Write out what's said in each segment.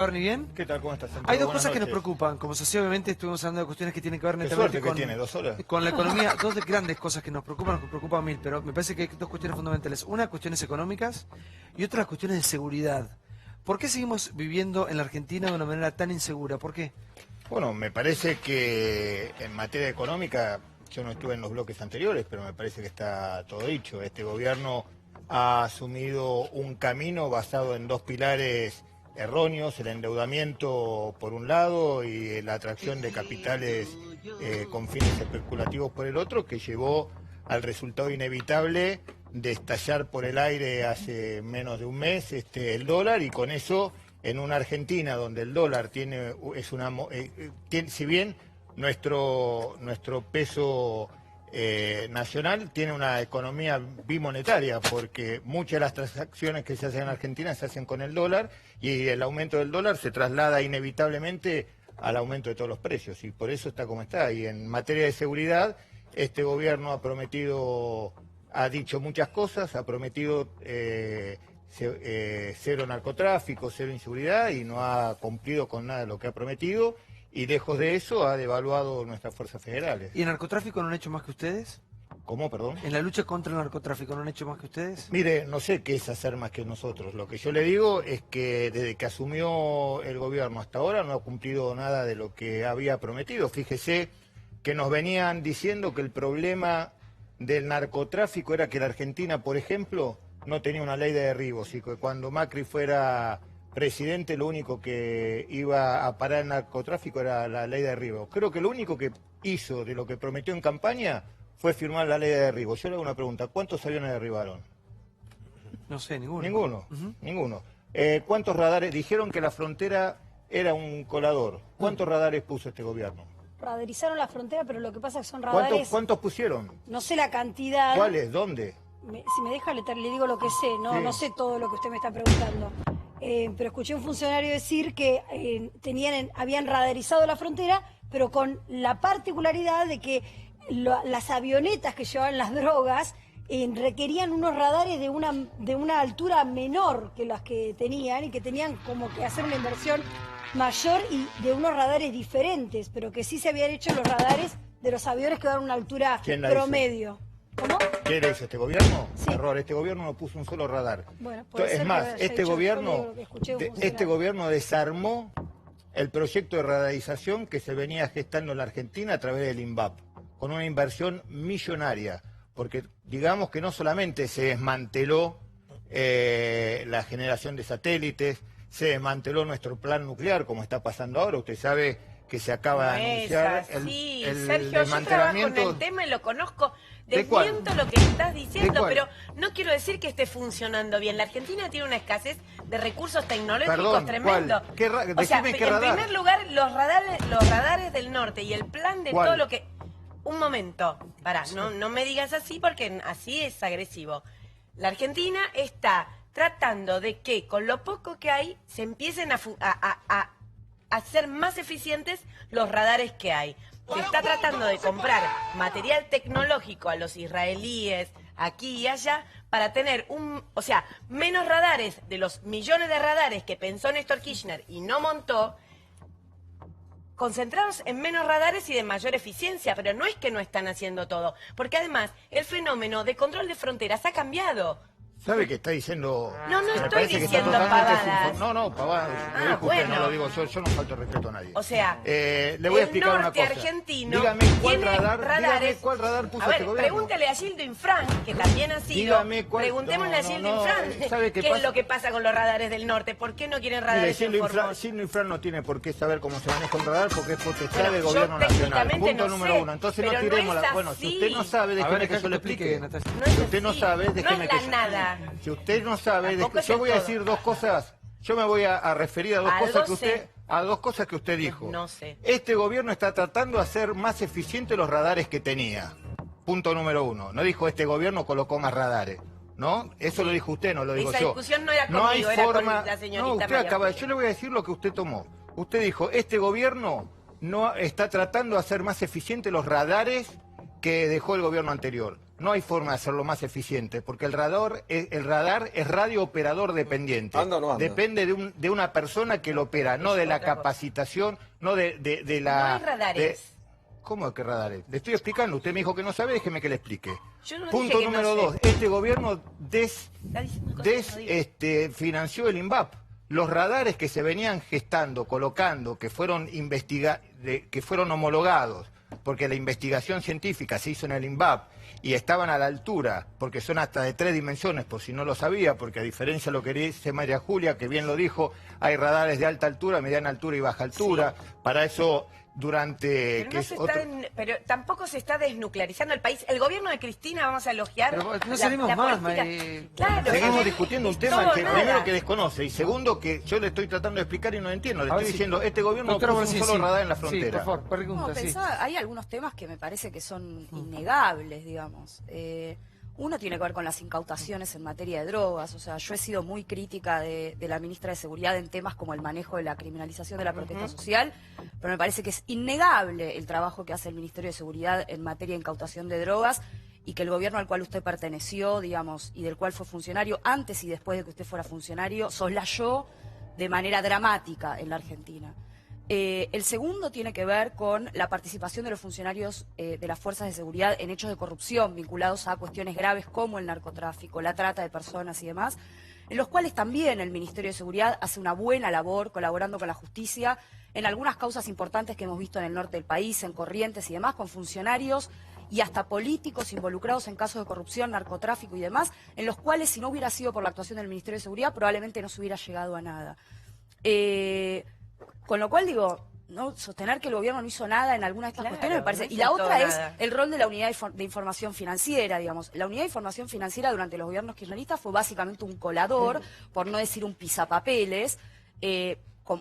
Barney, ¿bien? ¿Qué tal? ¿Cómo estás, Santiago? Hay dos Buenas cosas que nos noches. preocupan. Como sociedad, obviamente, estuvimos hablando de cuestiones que tienen que ver Qué netamente suerte que tiene, 2 horas. con la economía. Dos grandes cosas que nos preocupan mil, pero me parece que hay dos cuestiones fundamentales. Una, cuestiones económicas, y otra, las cuestiones de seguridad. ¿Por qué seguimos viviendo en la Argentina de una manera tan insegura? ¿Por qué? Bueno, me parece que en materia económica, yo no estuve en los bloques anteriores, pero me parece que está todo dicho. Este gobierno ha asumido un camino basado en dos pilares erróneos: el endeudamiento por un lado y la atracción de capitales con fines especulativos por el otro, que llevó al resultado inevitable de estallar por el aire hace menos de un mes el dólar, y con eso en una Argentina donde el dólar si bien nuestro peso nacional tiene una economía bimonetaria, porque muchas de las transacciones que se hacen en Argentina se hacen con el dólar, y el aumento del dólar se traslada inevitablemente al aumento de todos los precios, y por eso está como está. Y en materia de seguridad, este gobierno ha dicho muchas cosas, ha prometido cero narcotráfico, cero inseguridad, y no ha cumplido con nada de lo que ha prometido, y lejos de eso ha devaluado nuestras fuerzas federales. ¿Y el narcotráfico no han hecho más que ustedes? ¿Cómo, perdón? ¿En la lucha contra el narcotráfico no han hecho más que ustedes? Mire, no sé qué es hacer más que nosotros. Lo que yo le digo es que desde que asumió el gobierno hasta ahora no ha cumplido nada de lo que había prometido. Fíjese que nos venían diciendo que el problema del narcotráfico era que la Argentina, por ejemplo, no tenía una ley de derribos, y que cuando Macri fuera presidente lo único que iba a parar el narcotráfico era la ley de derribos. Creo que lo único que hizo de lo que prometió en campaña fue firmar la ley de derribos. Yo le hago una pregunta: ¿cuántos aviones derribaron? No sé, ninguno. Ninguno. ¿Cuántos radares? Dijeron que la frontera era un colador. ¿Cuántos radares puso este gobierno? Radarizaron la frontera, pero lo que pasa es que son radares... ¿Cuántos pusieron? No sé la cantidad. ¿Cuáles? ¿Dónde? Si me deja, le digo lo que sé, no, Sí. no sé todo lo que usted me está preguntando. Pero escuché a un funcionario decir que habían radarizado la frontera, pero con la particularidad de que las avionetas que llevaban las drogas requerían unos radares de una altura menor que las que tenían, y que tenían como que hacer una inversión mayor y de unos radares diferentes, pero que sí se habían hecho los radares de los aviones que dan una altura promedio. ¿Cómo? ¿Qué le hizo este gobierno? Sí. Error, este gobierno no puso un solo radar. Bueno, puede ser es más, que haya este dicho gobierno, todo lo que escuché de un funcionario. este gobierno desarmó el proyecto de radarización que se venía gestando en la Argentina a través del INVAP, con una inversión millonaria, porque digamos que no solamente se desmanteló la generación de satélites, se desmanteló nuestro plan nuclear, como está pasando ahora. Usted sabe que se acaba de anunciar el Sergio, desmantelamiento. yo trabajo en el tema y lo conozco. ¿De cuál? Desmiento lo que estás diciendo, cuál? pero no quiero decir que esté funcionando bien. La Argentina tiene una escasez de recursos tecnológicos Perdón, tremendo. ¿cuál? O sea, Decime qué en radar. primer lugar, los radares del norte y el plan de ¿Cuál? todo lo que... Un momento, pará, no me digas así porque así es agresivo. La Argentina está tratando de que con lo poco que hay se empiecen a hacer más eficientes los radares que hay. Se está tratando de comprar material tecnológico a los israelíes, aquí y allá, para tener menos radares de los millones de radares que pensó Néstor Kirchner y no montó, concentrados en menos radares y de mayor eficiencia, pero no es que no están haciendo todo, porque además el fenómeno de control de fronteras ha cambiado. ¿Sabe qué está diciendo? No Me estoy parece que está diciendo totalmente pavadas. No, pavadas. Lo dijo usted, bueno. no lo digo yo no falto el respeto a nadie. O sea, le voy a explicar una norte cosa. argentino Dígame cuál tiene radar, dígame cuál radar puso a ver, este gobierno. pregúntele a Gildo Infran, que también ha sido. Dígame cuál. Preguntémosle a Gildo Infran ¿sabe qué es lo que pasa con los radares del norte. ¿Por qué no quieren Mire, radares en Formosa? Gildo Infran no tiene por qué saber cómo se maneja un radar, porque es potestad Bueno, del yo gobierno nacional. técnicamente Punto no número sé, uno. Entonces no pero tiremos no es la... Bueno, si usted no así. sabe, A ver, déjeme que acá yo le te explique, explique. Natalia. No es Si usted no así. sabe, déjeme no es que la yo... nada. Si usted no sabe, Tampoco es yo el voy a todo. decir dos cosas. Yo me voy a referir a dos cosas que usted dijo. No sé. Este gobierno está tratando de hacer más eficientes los radares que tenía. Punto número uno. No dijo este gobierno colocó más radares, ¿no? Eso lo dijo usted, no lo digo Esa yo. discusión no era No hay conmigo, era con forma. la señorita No, usted María acaba. Eugenia. Yo le voy a decir lo que usted tomó. Usted dijo, este gobierno no está tratando de hacer más eficientes los radares que dejó el gobierno anterior. no hay forma de hacerlo más eficiente, porque el radar es radio operador dependiente. ¿Anda o no anda? Depende de una persona que lo opera, no de la capacitación, no de la... No hay radares. ¿Cómo que radares? Le estoy explicando, usted me dijo que no sabe, déjeme que le explique. Yo no Punto dije que número no sé. 2, este gobierno Está diciendo cosas que no digo. financió el INVAP. Los radares que se venían gestando, colocando, que fueron que fueron homologados, porque la investigación científica se hizo en el INVAP y estaban a la altura, porque son hasta de 3 dimensiones, por si no lo sabía, porque a diferencia de lo que dice María Julia, que bien lo dijo, hay radares de alta altura, mediana altura y baja altura. Sí. Para eso, durante... Pero tampoco se está desnuclearizando el país. El gobierno de Cristina, vamos a elogiar... Pero no salimos más, Claro, seguimos discutiendo un tema que primero que desconoce y segundo que yo le estoy tratando de explicar y no entiendo. Le estoy diciendo, este gobierno no puso un solo radar en la frontera. Sí, por favor, pregunta, hay algunos temas que me parece que son innegables, digamos. Uno tiene que ver con las incautaciones en materia de drogas. O sea, yo he sido muy crítica de la ministra de Seguridad en temas como el manejo de la criminalización de la protesta social, pero me parece que es innegable el trabajo que hace el Ministerio de Seguridad en materia de incautación de drogas y que el gobierno al cual usted perteneció, digamos, y del cual fue funcionario, antes y después de que usted fuera funcionario, soslayó de manera dramática en la Argentina. El segundo tiene que ver con la participación de los funcionarios de las fuerzas de seguridad en hechos de corrupción vinculados a cuestiones graves como el narcotráfico, la trata de personas y demás, en los cuales también el Ministerio de Seguridad hace una buena labor colaborando con la justicia en algunas causas importantes que hemos visto en el norte del país, en Corrientes y demás, con funcionarios y hasta políticos involucrados en casos de corrupción, narcotráfico y demás, en los cuales si no hubiera sido por la actuación del Ministerio de Seguridad probablemente no se hubiera llegado a nada. Con lo cual digo, no sostener que el gobierno no hizo nada en algunas de estas cuestiones me parece. Y la otra es el rol de la unidad de información financiera, digamos. La unidad de información financiera durante los gobiernos kirchneristas fue básicamente un colador, por no decir un pisapapeles.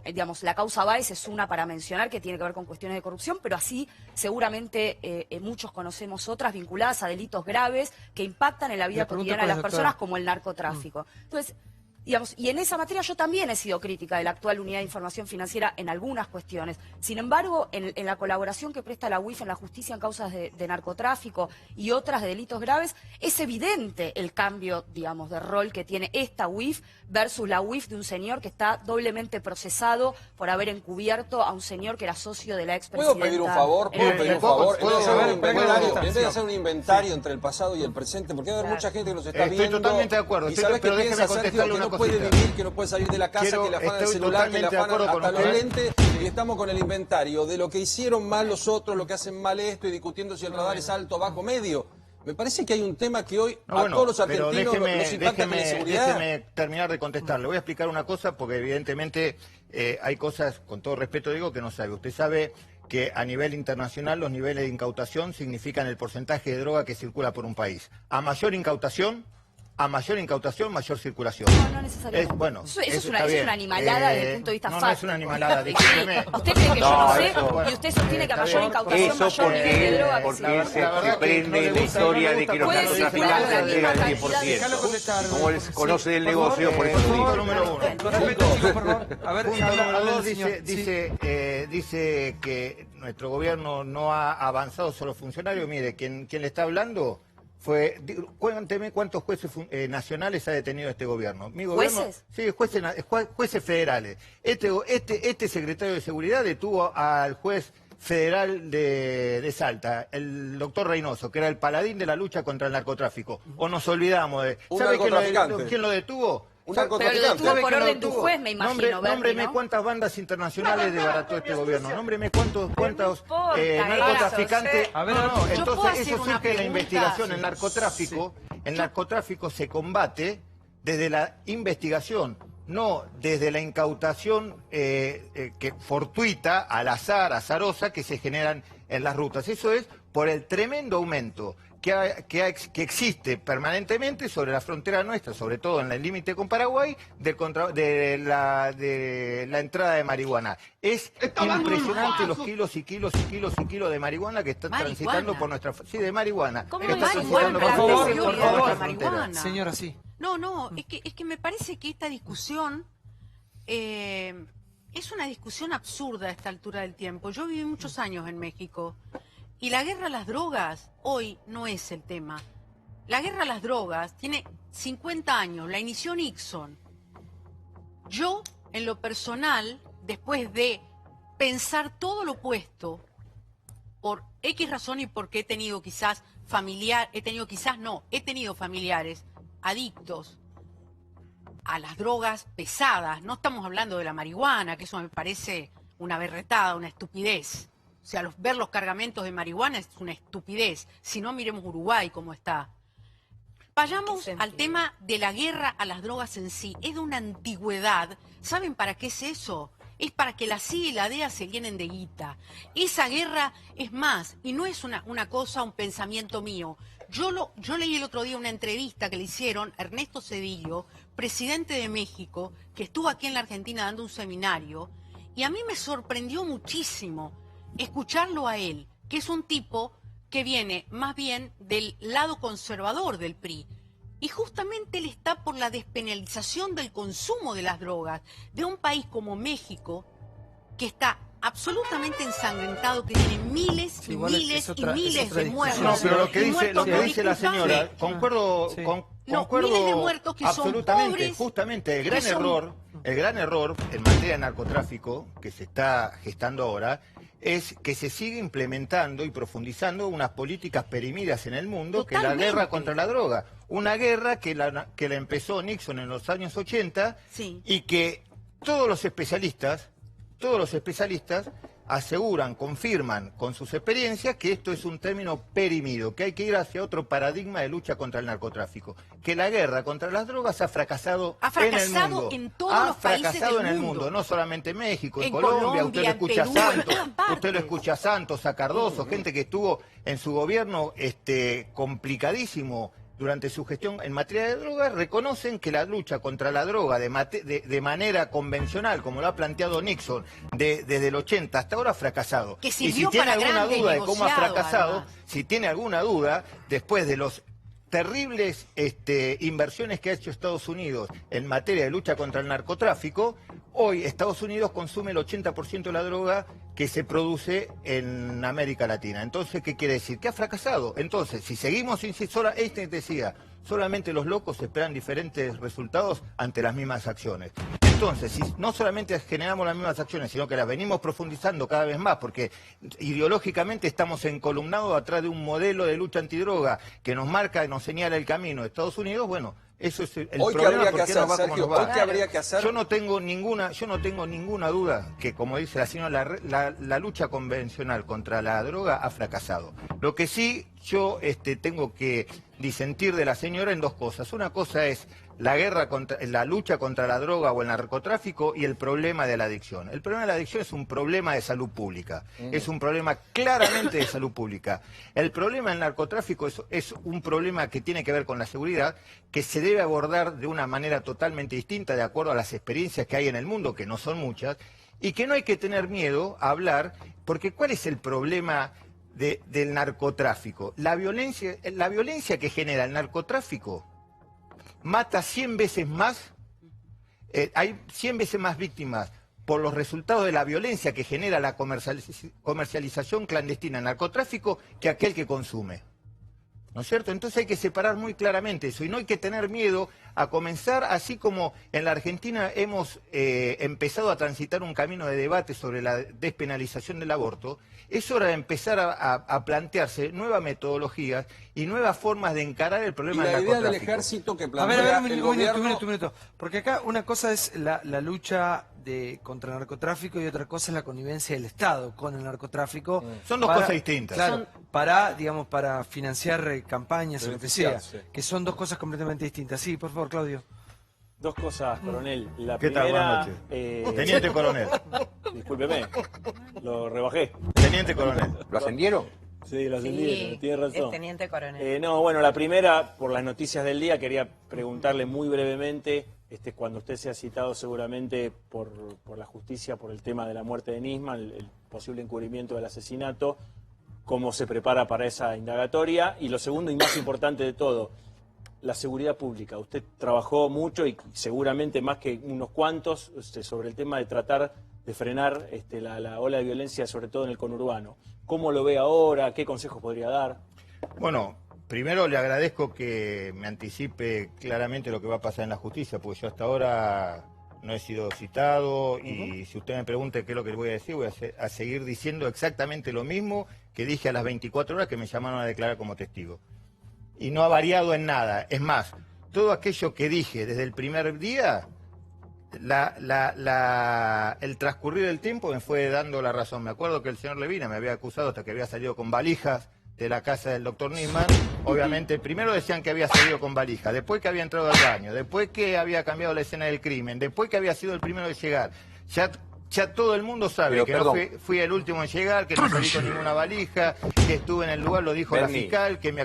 Digamos, la causa Báez es una para mencionar que tiene que ver con cuestiones de corrupción, pero así seguramente muchos conocemos otras vinculadas a delitos graves que impactan en la vida cotidiana de las personas, como el narcotráfico. Entonces, digamos, y en esa materia yo también he sido crítica de la actual unidad de información financiera en algunas cuestiones. Sin embargo, en la colaboración que presta la UIF en la justicia en causas de narcotráfico y otras de delitos graves, es evidente el cambio, digamos, de rol que tiene esta UIF versus la UIF de un señor que está doblemente procesado por haber encubierto a un señor que era socio de la expresidenta. ¿Puedo pedir un favor? ¿Puedo pedir un favor? En vez de hacer un inventario entre el pasado y el presente, porque va a haber mucha gente que nos está viendo. Estoy totalmente de acuerdo. Y sabes que piensa, Sergio, que no puede vivir, que no puede salir de la casa, que le afanan el celular, que le afanan hasta los lentes, y estamos con el inventario de lo que hicieron mal los otros, lo que hacen mal esto, y discutiendo si el radar es alto, bajo, medio. Me parece que hay un tema que hoy a todos los argentinos nos impacta con la seguridad. Déjeme terminar de contestar. Le voy a explicar una cosa, porque evidentemente hay cosas, con todo respeto digo, que no sabe. Usted sabe que a nivel internacional los niveles de incautación significan el porcentaje de droga que circula por un país. A mayor incautación, mayor circulación. No necesariamente. Bueno, eso es una animalada desde el punto de vista fáctico. No es una animalada, discúlpeme. Usted cree que yo no sé, y usted sostiene que a mayor incautación, mayor nivel de droga. Porque se prende la historia de que los narcotraficantes llegan al 10%. Como él conoce del negocio, por eso punto número 1. Con respeto, chicos, por favor. A ver, punto número 2 dice dice que nuestro gobierno no ha avanzado sobre los funcionarios. Mire, quien le está hablando cuénteme cuántos jueces nacionales ha detenido este gobierno. Mi gobierno, ¿Jueces? Sí, jueces federales. Este secretario de Seguridad detuvo al juez federal de Salta, el doctor Reynoso, que era el paladín de la lucha contra el narcotráfico. O nos olvidamos de... ¿Sabe quién lo detuvo? Pero lo detuvo por orden de un juez, me imagino. Nómbreme, ¿no? ¿Cuántas bandas internacionales desbarató este gobierno? Nómbreme cuántos narcotraficantes... Entonces eso surge de la investigación. El narcotráfico se combate desde la investigación, no desde la incautación fortuita, al azar, azarosa, que se generan en las rutas. Eso es por el tremendo aumento que existe permanentemente sobre la frontera nuestra, sobre todo en el límite con Paraguay, de la entrada de marihuana. Es impresionante los kilos y kilos y kilos y kilos de marihuana que están transitando por nuestra... Sí, de marihuana. ¿Cómo que está marihuana? transitando por Por nuestra frontera. Señora, sí. No, es que me parece que esta discusión es una discusión absurda a esta altura del tiempo. Yo viví muchos años en México y la guerra a las drogas hoy no es el tema. la guerra a las drogas tiene 50 años, la inició Nixon. Yo, en lo personal, después de pensar todo lo opuesto, por X razón y porque he tenido familiares adictos a las drogas pesadas. No estamos hablando de la marihuana, que eso me parece una berretada, una estupidez. O sea, ver los cargamentos de marihuana es una estupidez. Si no, miremos Uruguay cómo está. Vayamos al tema de la guerra a las drogas en sí. Es de una antigüedad. ¿Saben para qué es eso? Es para que la CIA y la DEA se llenen de guita. Esa guerra es más, y no es una cosa, un pensamiento mío. Yo leí el otro día una entrevista que le hicieron a Ernesto Zedillo, presidente de México, que estuvo aquí en la Argentina dando un seminario, y a mí me sorprendió muchísimo escucharlo a él, que es un tipo que viene más bien del lado conservador del PRI. Y justamente él está por la despenalización del consumo de las drogas de un país como México, que está absolutamente ensangrentado, que tiene miles y miles y miles de muertos. No, pero lo que dice la señora, concuerdo miles de muertos que absolutamente, son pobres, justamente el gran error en materia de narcotráfico que se está gestando ahora es que se sigue implementando y profundizando unas políticas perimidas en el mundo, Totalmente. que es la guerra contra la droga. Una guerra que la empezó Nixon en los años 80 sí. Y que todos los especialistas aseguran, confirman con sus experiencias que esto es un término perimido, que hay que ir hacia otro paradigma de lucha contra el narcotráfico, que la guerra contra las drogas ha fracasado en el mundo. En todos los países del en el mundo, no solamente en México, en Colombia, usted lo escucha Perú, a Santos, a Cardoso, gente que estuvo en su gobierno complicadísimo durante su gestión en materia de drogas, reconocen que la lucha contra la droga de manera convencional, como lo ha planteado Nixon, desde el 80 hasta ahora, ha fracasado. Que y si tiene alguna duda de cómo ha fracasado, si tiene alguna duda, después de los terribles inversiones que ha hecho Estados Unidos en materia de lucha contra el narcotráfico, hoy Estados Unidos consume el 80% de la droga que se produce en América Latina. Entonces, ¿qué quiere decir? Que ha fracasado. Entonces, si seguimos insistiendo, decía, solamente los locos esperan diferentes resultados ante las mismas acciones. Entonces, si no solamente generamos las mismas acciones, sino que las venimos profundizando cada vez más, porque ideológicamente estamos encolumnados atrás de un modelo de lucha antidroga que nos marca y nos señala el camino de Estados Unidos, bueno, eso es el problema. ¿Qué habría que hacer? Yo no tengo ninguna duda que, como dice la señora, la lucha convencional contra la droga ha fracasado. Lo que sí yo tengo que disentir de la señora en dos cosas. Una cosa es la lucha contra la droga o el narcotráfico y el problema de la adicción. El problema de la adicción es un problema de salud pública. Es un problema claramente de salud pública. El problema del narcotráfico es un problema que tiene que ver con la seguridad, que se debe abordar de una manera totalmente distinta de acuerdo a las experiencias que hay en el mundo, que no son muchas, y que no hay que tener miedo a hablar, porque ¿cuál es el problema del narcotráfico? La violencia que genera el narcotráfico mata 100 veces más, hay 100 veces más víctimas por los resultados de la violencia que genera la comercialización clandestina del narcotráfico que aquel que consume. ¿No es cierto? Entonces hay que separar muy claramente eso y no hay que tener miedo a comenzar, así como en la Argentina hemos empezado a transitar un camino de debate sobre la despenalización del aborto. Es hora de empezar a plantearse nuevas metodologías y nuevas formas de encarar el problema del narcotráfico. La idea del ejército que plantea un minuto. Porque acá una cosa es la lucha contra el narcotráfico y otra cosa es la connivencia del Estado con el narcotráfico. Son dos cosas distintas. Claro, para financiar campañas o lo que sea, que son dos cosas completamente distintas. Sí, por favor, Claudio. Dos cosas, coronel. La ¿Qué primera, tal? Buenas noches. Teniente coronel. Discúlpeme, lo rebajé. Teniente coronel. ¿Lo ascendieron? Sí, lo ascendieron, tiene razón. Es teniente coronel. No, bueno, la primera, por las noticias del día, quería preguntarle muy brevemente, cuando usted se ha citado seguramente por la justicia, por el tema de la muerte de Nisman, el posible encubrimiento del asesinato, cómo se prepara para esa indagatoria. Y lo segundo y más importante de todo, la seguridad pública. Usted trabajó mucho y seguramente más que unos cuantos sobre el tema de tratar de frenar la ola de violencia, sobre todo en el conurbano. ¿Cómo lo ve ahora? ¿Qué consejos podría dar? Bueno, primero le agradezco que me anticipe claramente lo que va a pasar en la justicia, porque yo hasta ahora no he sido citado y si usted me pregunta qué es lo que le voy a decir, voy a seguir diciendo exactamente lo mismo que dije a las 24 horas que me llamaron a declarar como testigo. Y no ha variado en nada. Es más, todo aquello que dije desde el primer día, el transcurrir del tiempo me fue dando la razón. Me acuerdo que el señor Levina me había acusado hasta que había salido con valijas de la casa del doctor Nisman. Obviamente, primero decían que había salido con valijas, después que había entrado al baño, después que había cambiado la escena del crimen, después que había sido el primero de llegar. Ya todo el mundo sabe que no fui el último en llegar, que no salí con ninguna valija, que estuve en el lugar, lo dijo la fiscal, que mi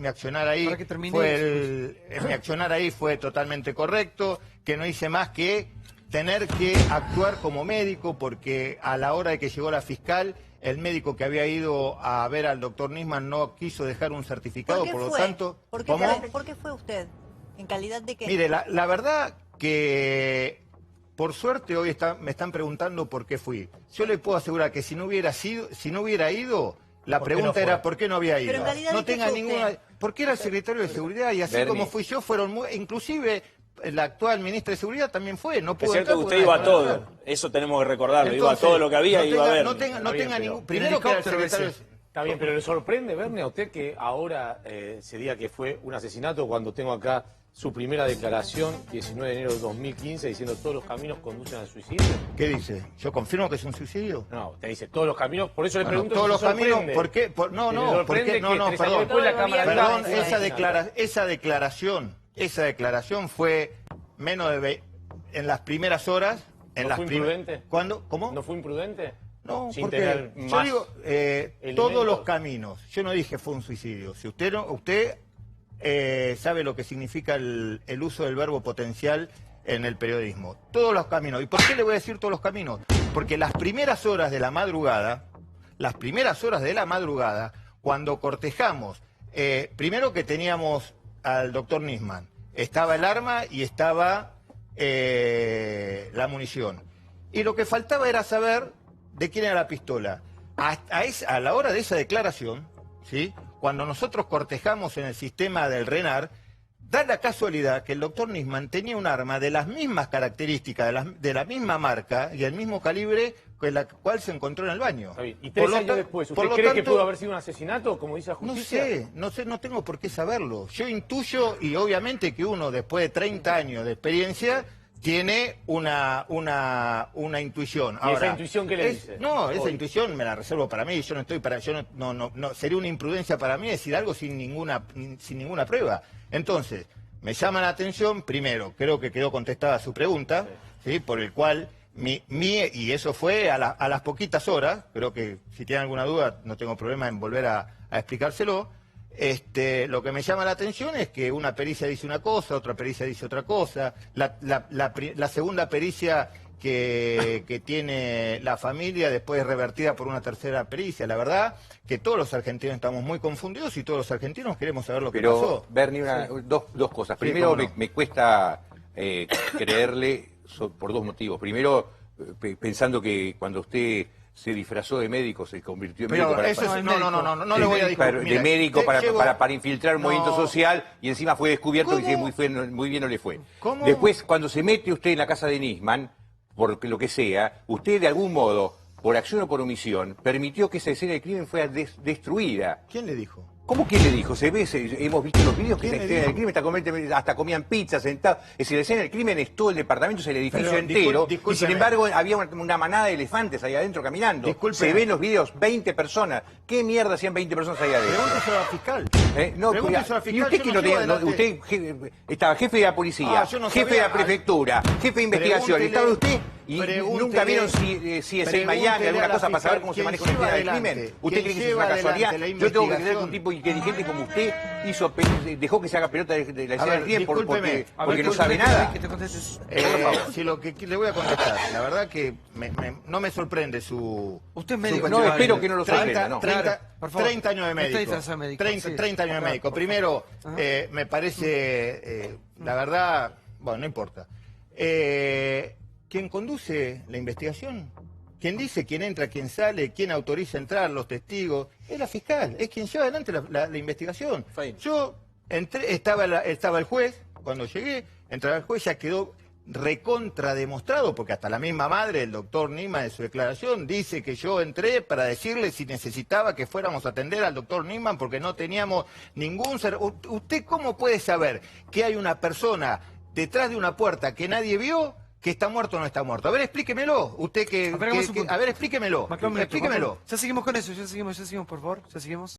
accionar ahí mi accionar ahí fue totalmente correcto, que no hice más que tener que actuar como médico, porque a la hora de que llegó la fiscal, el médico que había ido a ver al doctor Nisman no quiso dejar un certificado, por lo tanto... ¿Por qué fue usted? ¿En calidad de qué? Mire, la verdad que... Por suerte hoy me están preguntando por qué fui. Yo le puedo asegurar que si no hubiera ido, la pregunta era por qué no había ido. No tenga ninguna... Porque era el secretario de Seguridad y así como fui yo, inclusive la actual ministra de Seguridad también fue. No pudo es cierto que usted iba a todo. Eso tenemos que recordarlo. Iba a todo lo que había y iba a ver. No tenga ningún... Primero que era el secretario... Está bien, pero ¿le sorprende, Bernie, a usted que ahora se diga que fue un asesinato cuando tengo acá su primera declaración, 19 de enero de 2015, diciendo todos los caminos conducen al suicidio? ¿Qué dice? ¿Yo confirmo que es un suicidio? No, usted dice todos los caminos, por eso le pregunto todos los caminos, ¿por qué? Perdón, esa declaración fue menos de en las primeras horas. ¿No fue imprudente? ¿Cuándo? ¿Cómo? ¿No fue imprudente? No, porque yo digo, todos los caminos, yo no dije fue un suicidio. Si usted sabe lo que significa el uso del verbo potencial en el periodismo. Todos los caminos. ¿Y por qué le voy a decir todos los caminos? Porque las primeras horas de la madrugada, cuando cortejamos, primero que teníamos al doctor Nisman, estaba el arma y estaba la munición. Y lo que faltaba era saber de quién era la pistola. A la hora de esa declaración, ¿sí?, cuando nosotros cortejamos en el sistema del RENAR, da la casualidad que el doctor Nisman tenía un arma de las mismas características, de la misma marca y el mismo calibre con la cual se encontró en el baño. ¿Y 3 años después, usted cree que pudo haber sido un asesinato, como dice la justicia? No sé, no tengo por qué saberlo. Yo intuyo, y obviamente que uno, después de 30 años de experiencia, tiene una intuición. ¿Y esa intuición qué le dice? No, esa intuición me la reservo para mí. Yo no estoy sería una imprudencia para mí decir algo sin ninguna prueba. Entonces, me llama la atención, primero, creo que quedó contestada su pregunta, ¿sí? Por el cual y eso fue a las poquitas horas. Creo que si tienen alguna duda no tengo problema en volver a explicárselo. Lo que me llama la atención es que una pericia dice una cosa, otra pericia dice otra cosa. La segunda pericia que tiene la familia después es revertida por una tercera pericia. La verdad que todos los argentinos estamos muy confundidos y todos los argentinos queremos saber lo que pasó. Bernie, dos cosas. Primero, me cuesta creerle por dos motivos. Primero, pensando que cuando usted se disfrazó de médico, se convirtió en médico no le voy a discutir. De médico para infiltrar un movimiento social y encima fue descubierto y que muy bien no le fue. ¿Cómo? Después, cuando se mete usted en la casa de Nisman, por lo que sea, usted de algún modo, por acción o por omisión, permitió que esa escena del crimen fuera destruida. ¿Quién le dijo? ¿Cómo que le dijo? Hemos visto los videos que la escena del crimen hasta comían pizza sentados. Es decir, la escena del crimen es todo el departamento, es el edificio entero. Y sin embargo había una manada de elefantes ahí adentro caminando. Se ven los videos, 20 personas. ¿Qué mierda hacían 20 personas ahí adentro? Pregúnteselo a la fiscal. ¿Y usted que no tenía? Usted estaba jefe de la policía, jefe de la prefectura, jefe de investigación. ¿Estaba usted? ¿Y nunca vieron si es en Miami alguna cosa para saber cómo se maneja una escena del crimen? ¿Usted cree que eso es una casualidad? Yo tengo que creer que un tipo inteligente como usted dejó que se haga pelota de la escena del crimen porque no sabe nada. Si lo que le voy a contestar, la verdad que no me sorprende su... Usted es médico. No, espero que no lo sorprenda, no. 30 años de médico. 30 años de médico. Primero, me parece, la verdad, bueno, no importa. Quien conduce la investigación Quien dice quién entra, quién sale, quién autoriza entrar, los testigos, es la fiscal, es quien lleva adelante la investigación. Yo entré, estaba el juez, cuando llegué, entraba el juez, ya quedó recontra demostrado, porque hasta la misma madre, el doctor Nisman, en su declaración, dice que yo entré para decirle si necesitaba que fuéramos a atender al doctor Nisman porque no teníamos ningún... ¿Usted cómo puede saber que hay una persona detrás de una puerta que nadie vio, que está muerto o no está muerto? A ver, explíquemelo. Usted a ver, explíquemelo. Explíquemelo. Ya seguimos con eso, ya seguimos, por favor, ya seguimos.